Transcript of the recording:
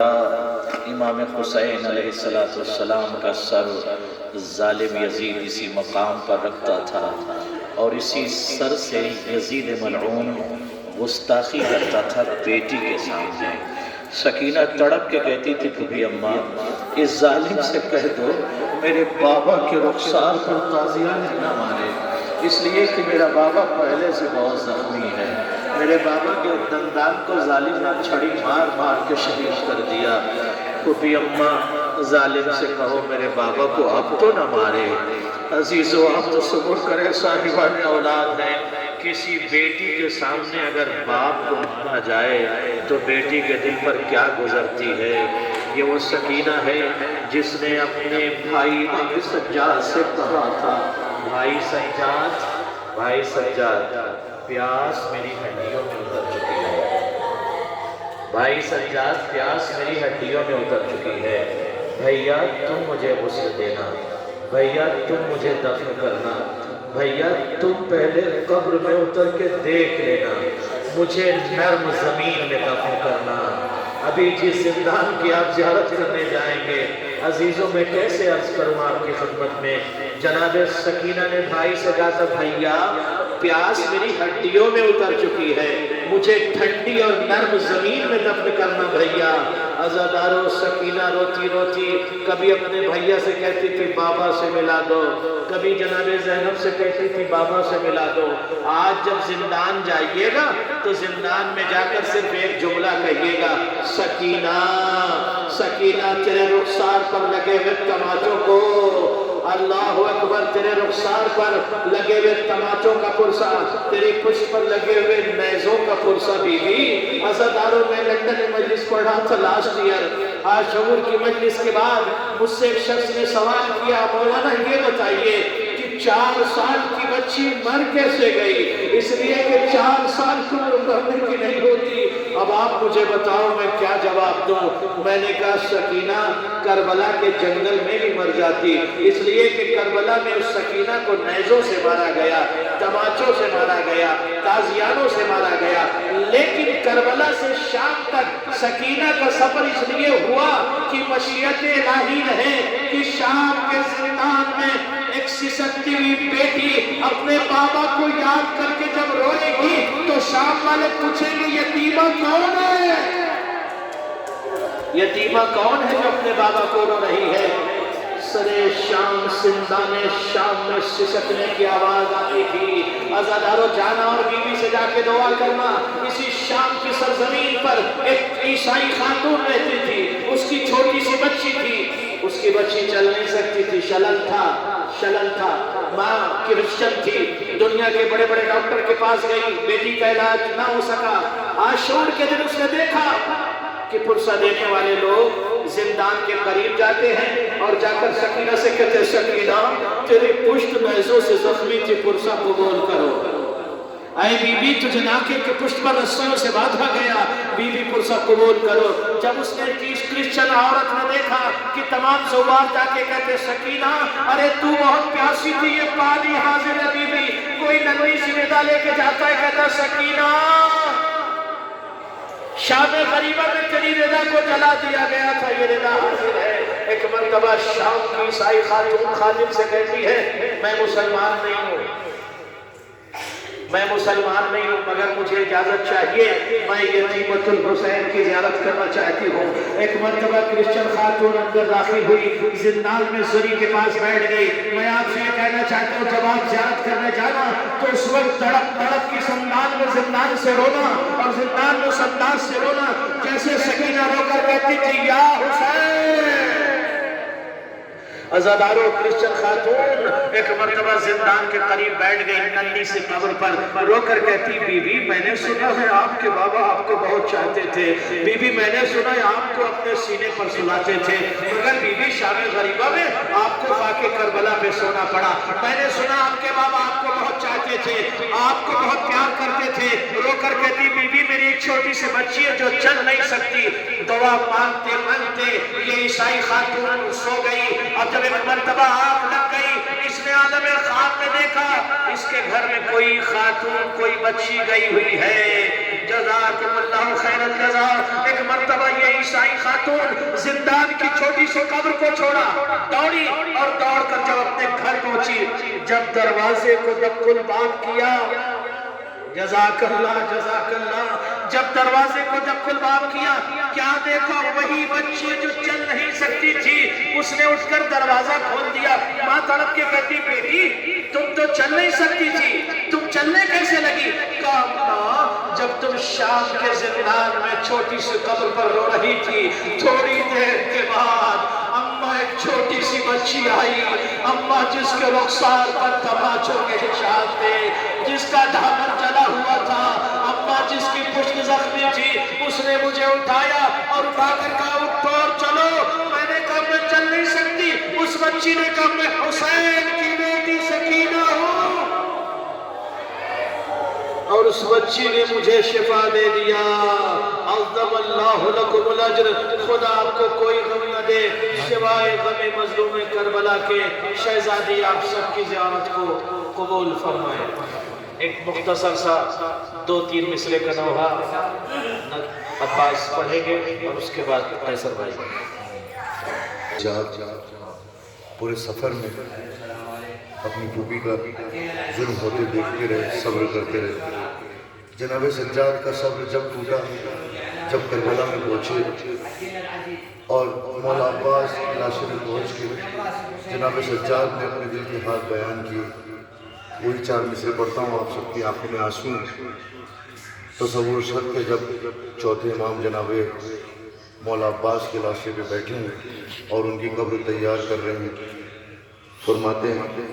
امام حسین علیہ السلام کا سر ظالم یزید اسی مقام پر رکھتا تھا اور اسی سر سے یزید ملعون گستاخی کرتا تھا بیٹی کے سامنے۔ سکینہ تڑپ کے کہتی تھی پھوپھی اماں اس ظالم سے کہہ دو میرے بابا کے رخسار پر تازیانے نہ مارے، اس لیے کہ میرا بابا پہلے سے بہت زخمی ہے۔ میرے بابا کے دندان کو ظالم نے چھڑی مار مار کے شہید کر دیا۔ پھوپھی اماں ظالم سے کہو میرے بابا کو اب تو نہ مارے۔ عزیزو آپ تصور کریں صاحبان اولاد ہیں، کسی بیٹی کے سامنے اگر باپ کو مارا جائے تو بیٹی کے دل پر کیا گزرتی ہے۔ یہ وہ سکینہ ہے جس نے اپنے بھائی سجاد سے کہا تھا بھائی سجاد پیاس میری ہڈیوں میں اتر چکی ہے، بھائی سجاد پیاس میری ہڈیوں میں اتر چکی ہے، بھیا تم مجھے غسل دینا، بھیا تم مجھے دفن کرنا، بھیا تم پہلے قبر میں اتر کے دیکھ لینا، مجھے نرم زمین میں دفن کرنا۔ ابھی جس زندان کی آپ زیارت کرنے جائیں گے عزیزوں میں کیسے عرض کروں آپ کی خدمت میں، جناب سکینہ نے بھائی سے کہا تھا بھیا پیاس میری ہڈیوں میں اتر چکی ہے، مجھے ٹھنڈی اور نرم زمین میں دفن کرنا بھیا۔ عزادارو سکینہ روتی روتی کبھی اپنے بھیا سے کہتی تھی بابا سے ملا دو، کبھی جناب زینب سے کہتی تھی بابا سے ملا دو۔ آج جب زندان جائیے گا تو زندان میں جا کر صرف ایک جملہ کہیے گا سکینہ سکینہ تیرے رخسار پر لگے ہوئے تماچوں کو، اللہ اکبر تیرے رخسار پر لگے ہوئے تماچوں کا پرسا، تیری پشت پر لگے ہوئے نیزوں کا پرسا بیوی۔ عزاداروں میں لندن میں مجلس پڑھا تھا لاسٹ ایئر، آج شعور کی مجلس کے بعد مجھ سے ایک شخص نے سوال کیا مولانا یہ بتائیے کہ 4 سال کی بچی مر کیسے گئی؟ اس لیے کہ 4 سال کی عمر مرنے کی نہیں ہوتی۔ اب آپ مجھے بتاؤ میں کیا جواب دوں؟ میں نے کہا سکینہ کربلا کے جنگل میں بھی مر جاتی، اس لیے کہ کربلا میں اس سکینہ کو نیزوں سے مارا گیا، تماچوں سے مارا گیا، تازیانوں سے مارا گیا، لیکن کربلا سے شام تک سکینہ کا سفر اس لیے ہوا کہ مشیت الہی رہے کہ شام کے زندان میں ایک سسکتی ہوئی بیٹی اپنے بابا کو یاد کر کے جب روئے گی تو شام والے پوچھیں گے یتیمہ کون ہے؟ یتیمہ کون ہے جو اپنے بابا کو رو رہی ہے؟ سرے شام زندان شام میں سسکنے کی آواز آئی تھی۔ عزادارو جانا اور بیوی سے جا کے دعا کرنا۔ اسی شام کی سرزمین پر ایک عیسائی خاتون رہتی تھی، اس کی چھوٹی سی بچی تھی، اس کی بچی چل نہیں سکتی تھی، شلل تھا، ماں کرسچن تھی، دنیا کے بڑے بڑے ڈاکٹر کے پاس گئی، بیٹی کا علاج نہ ہو سکا۔ آج شور کے دن اس نے دیکھا کہ پرسہ دینے والے لوگ زندان کے قریب جاتے ہیں اور جا کر سکینہ سے کہتے سکینہ تیری پشت نیزوں سے زخمی تھی، پرسہ قبول کرو۔ اے بی بی تجھے ناکے کے پشت پر رسیوں سے باندھا گیا، بی بی پرسہ قبول کرو۔ جب اس نے کرسچن عورت نے دیکھا کہ تمام زوار جا کے کہتے سکینہ ارے تو بہت پیاسی تھی، یہ پانی حاضر ہے بی بی، کوئی ننوی سی ندا لے کے جاتا ہے، کہتا سکینہ شام غریبہ میں تیری رضا کو جلا دیا گیا تھا، یہ رضا حاضر ہے۔ ایک مرتبہ شام کی عیسائی خاتون خادم سے کہتی ہے میں مسلمان نہیں ہوں مگر مجھے اجازت چاہیے، میں یتیمۃ الحسین کی زیارت کرنا چاہتی ہوں۔ ایک مرتبہ کرسچن خاتون اندر داخل ہوئی، زندان میں زری کے پاس بیٹھ گئی۔ میں آپ سے یہ کہنا چاہتا ہوں جب آپ زیارت کرنے جانا تو اس وقت تڑپ کی زندان سے رونا اور زندان میں انداز سے رونا جیسے سکینہ رو کر کہتی تھی یا حسین۔ عزادارو کرسچن خاتون ایک مرتبہ زندان کے قریب بیٹھ گئی ننھی سی قبر پر، رو کر کہتی بی بی میں نے سنا ہے آپ کے بابا آپ کو بہت چاہتے تھے، بی بی میں نے سنا ہے آپ کو اپنے سینے پر سلاتے تھے، مگر بی بی شام غریبہ میں آپ کو خاک کربلا پہ سونا پڑا، میں نے سنا آپ کے بابا آپ کو بہت بہت چاہتے تھے، آپ کو بہت پیار کرتے تھے۔ رو کر کہتی بی بی میری ایک چھوٹی سی بچی ہے جو چل نہیں سکتی۔ دعا مانگتے مانگتے یہ عیسائی خاتون سو گئی، اور جب ایک مرتبہ آنکھ لگ گئی، اس نے عالم خواب میں دیکھا اس کے گھر میں کوئی خاتون کوئی بچی گئی ہوئی ہے۔ جزاکم اللہ خیر الجزا۔ ایک مرتبہ یہ عیسائی خاتون زندان کی چھوٹی سی قبر کو چھوڑا، دوڑی اور دوڑ کر جب اپنے گھر پہنچی، جب دروازے کو دق الباب کیا، جزاک اللہ جب دروازے کو دق الباب کیا، کیا دیکھا؟ وہی بچی جو چل نہیں سکتی تھی، اس نے اٹھ کر دروازہ کھول دیا۔ ماں تڑپ کے کہتی بیٹی تم تو چل نہیں سکتی تھی، تم چلنے کیسے لگی؟ کہا ماں جب تم شام کے زندان میں چھوٹی سی قبر پر رو رہی تھی، تھوڑی دیر کے بعد اماں ایک چھوٹی سی بچی آئی، اماں جس کے رخسار پر تماچوں کے نشان تھے، جس کا دامن جلا ہوا تھا، اماں جس کی پشت زخمی تھی، اس نے مجھے اٹھایا اور اٹھا کر کہا اٹھو اور چلو۔ میں نے کہا میں چل نہیں سکتی۔ اس بچی نے کہا میں حسین کی بیٹی سکینہ ہوں، اور اس بچی نے مجھے شفا دے دیا۔ عظم اللہ لکم الاجر۔ خدا آپ کو کوئی غم نہ دے سوائے غم مظلوم کربلا کے۔ شہزادی آپ سب کی زیارت کو قبول فرمائے۔ ایک مختصر سا 2-3 مصرے کا نوحہ عباس پڑھیں گے اور اس کے بعد قیصر بھائی۔ پورے سفر میں اپنی پھوپھی کا ظلم ہوتے دیکھتے رہے، صبر کرتے رہے۔ جناب سجاد کا صبر جب ٹوٹا، جب کربلا میں پہنچے اور مولا عباس کی لاشیں میں پہنچ کے جناب سجاد نے اپنے دل کے حال بیان کیے۔ وہی 4 مصرے پڑھتا ہوں، آپ سب کی آنکھوں میں آنسو۔ تصور شد کہ جب چوتھے امام جناب مولا عباس کے لاشے پہ بیٹھے ہیں اور ان کی قبر تیار کر رہے ہیں، فرماتے ہیں